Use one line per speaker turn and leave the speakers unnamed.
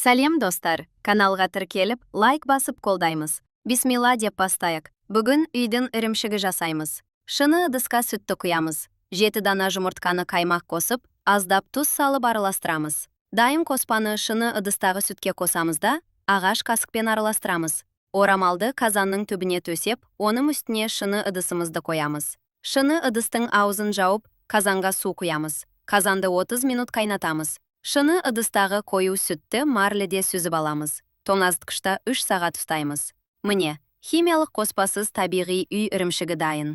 Сәлем достар, каналға тіркеліп, лайк басып қолдаймыз. Бисмилла деп бастайық. Бүгін үйдің ірімшігі жасаймыз. Шыны ыдысқа сүтті құямыз. 7 дана жұмыртқаны қаймақ қосып, аздап тұз салып араластырамыз. Дайын қоспаны шыны ыдыстағы сүтке қосамыз да, ағаш қасықпен араластырамыз. Орамалды қазанның түбіне төсеп, оның үстіне шыны ыдысымызды қоямыз. Шыны ыдыстың аузын жауып, қазанға су құямыз. Қазанды 30 минут қайнатамыз. Шыны ыдыстағы қою сүтті марледе сүзіп аламыз. Тоңазытқышта 3 сағат ұстаймыз. Міне, химиялық қоспасыз табиғи үй ірімшігі дайын.